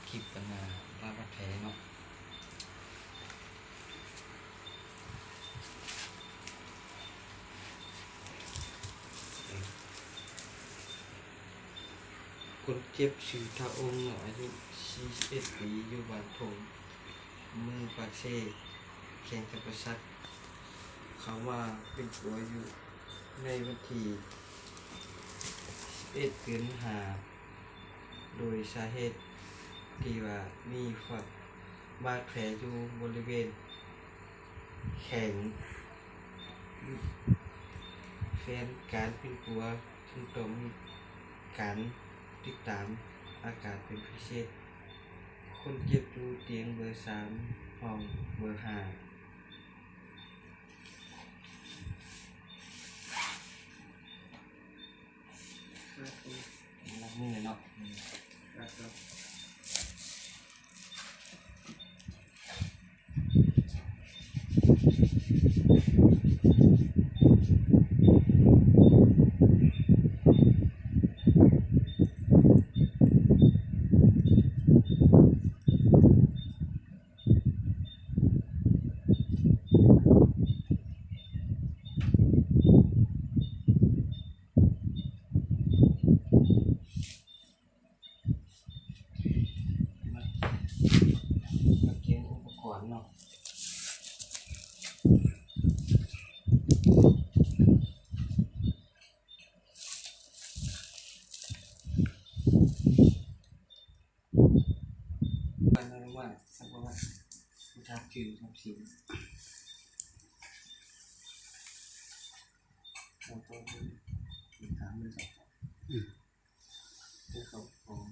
คลิปกันมาลาบแผลเนาะคนเจ็บชื่อทาองค์อายุ41 ปีอยู่บ้านทงเมืองปากเซ่แข่งกับประสักเขาว่าเป็นผัวอยู่ในวันที่11 เดือน5โดยสาเหตุที่ว่ามีบาดแผลอยู่บริเวณแขนแฟนการเป็นผัวจึงต้องมีการติดตามอาการเป็นพิเศษคนเจ็บอยู่เตียงเบอร์ 3 ห้องเบอร์ 5รับมือเนาะมาเก็บอุปกรณ์เนาะวันนั้นว่าสักว่าทับจืดทับสิงเราต้องถามมันสองที่เขาฟ้อง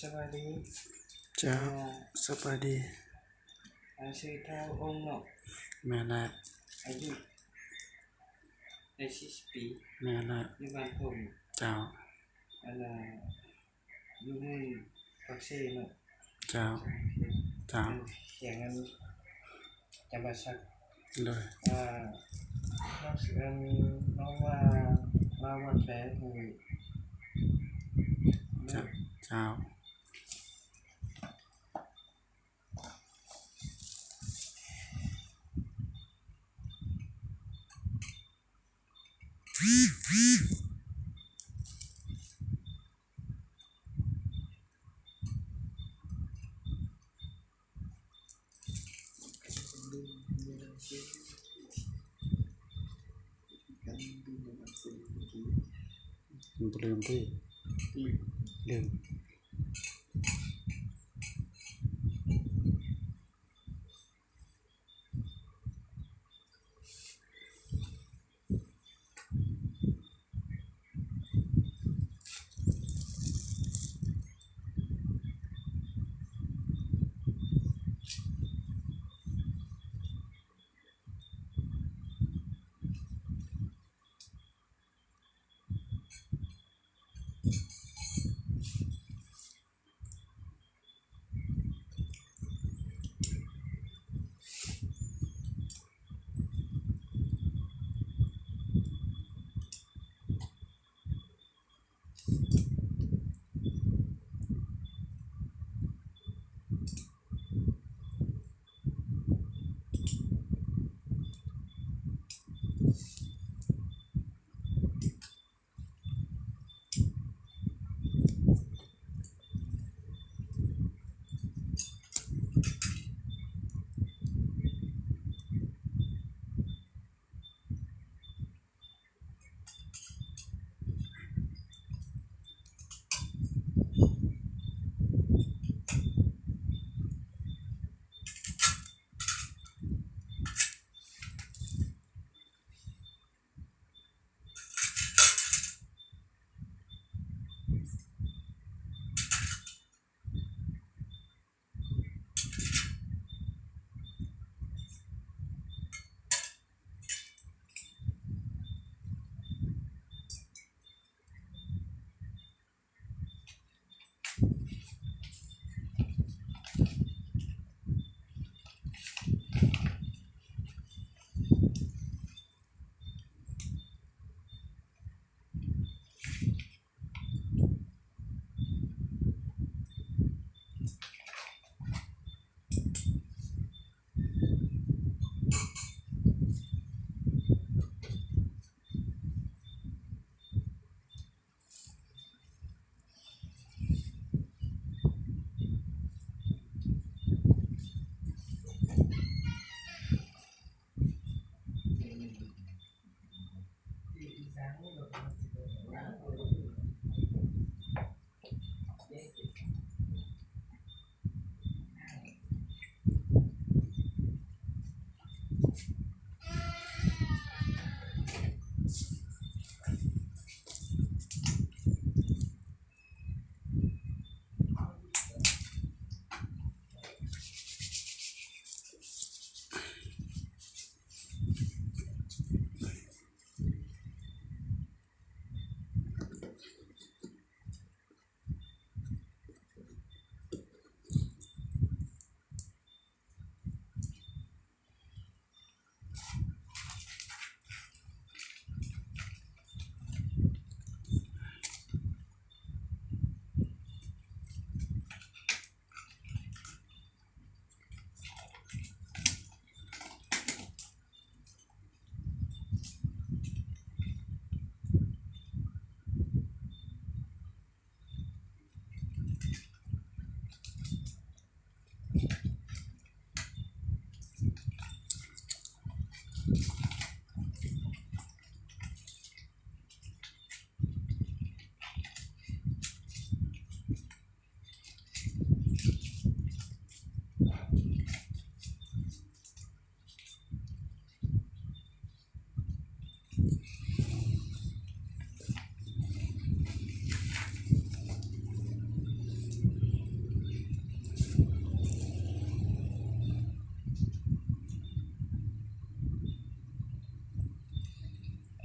สวัสดี เจ้าสบายดี ชื่อเท่าองค์เนาะ แม่ละ อายุ40 ปี แม่ละ อยู่บ้านผม เจ้า อยู่เมืองปากเซ่เนาะ เจ้าเจ้า แข่งกันจำบัดสัก เลย น้องว่าวันแฟนคือ เจ้าเจ้าลืมที่ลืม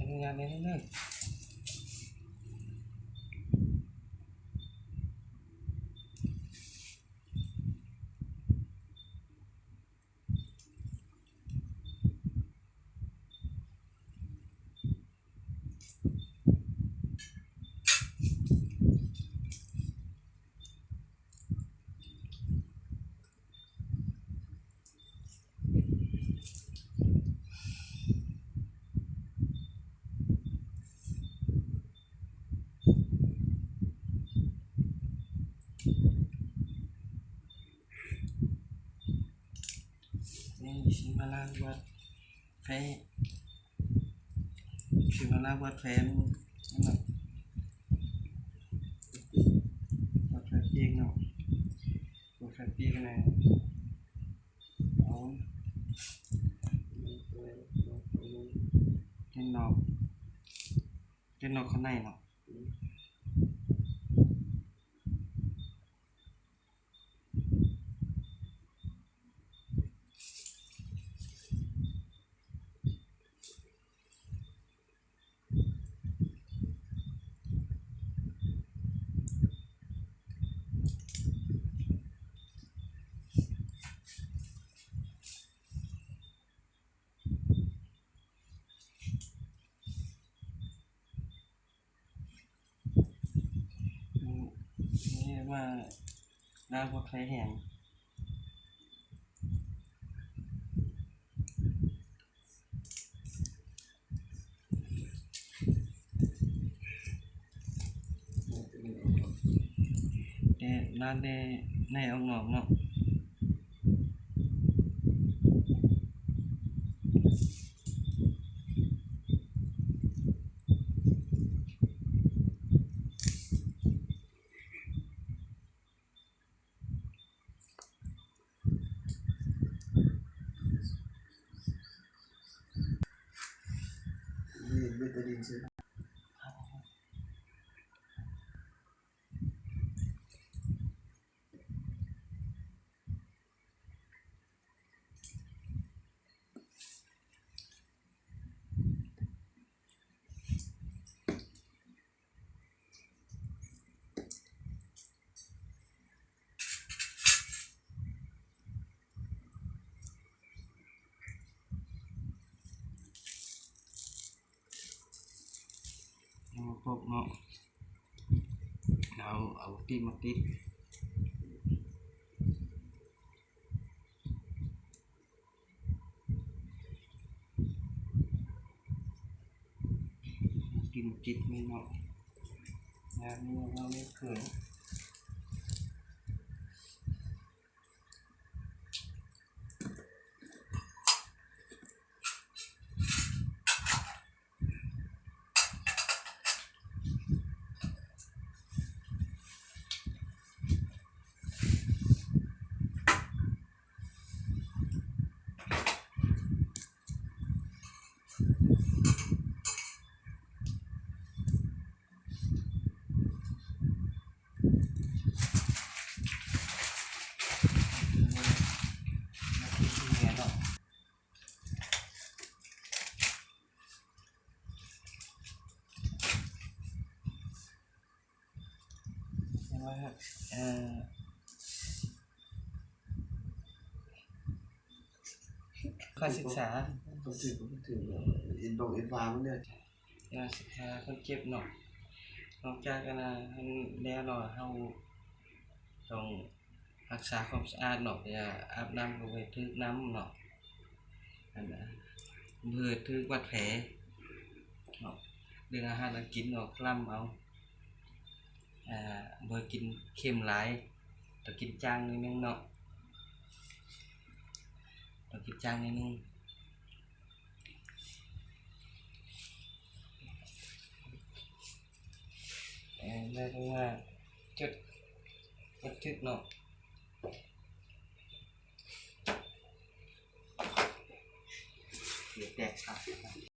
อนุญาตได้เลยนี่ชิมาลาวัดแพ้ชิมาลาวัดแพ้นั่นแหละวัดแพ้ปีกเนาะวัดแพ้ปีกกันเลยเอาเล่นนอกข้างในเนาะนี่ว่าดาววัดแพ้แห้งแต่ร้านได้ในออกนอกเนาะเบตาดินใช่ไหมพวกเนาะเอาตีมาติดกินจิตไม่เนาะงานนี้เราไม่เคย ว่าการศึกษา ก็ถึงอินดงอินวามันเนี่ย การศึกษาคนเจ็บเนาะนอกจากกันนะแล้วเนาะเฮาต้องรักษาความสะอาดเนาะอย่าอาบน้ำก็ไว้ทึกน้ำเนาะอันน่ะเพื่อทึกวัดแผลเนาะเรื่องอาหารการกินเนาะคล่ำเอาบ่กินเค็มหลายต้องกินจางนิดนึงเนาะต้องกินจางนิดนึงได้ตรงว่าจุดบันทึกเนาะเดี๋ยวแตกครับ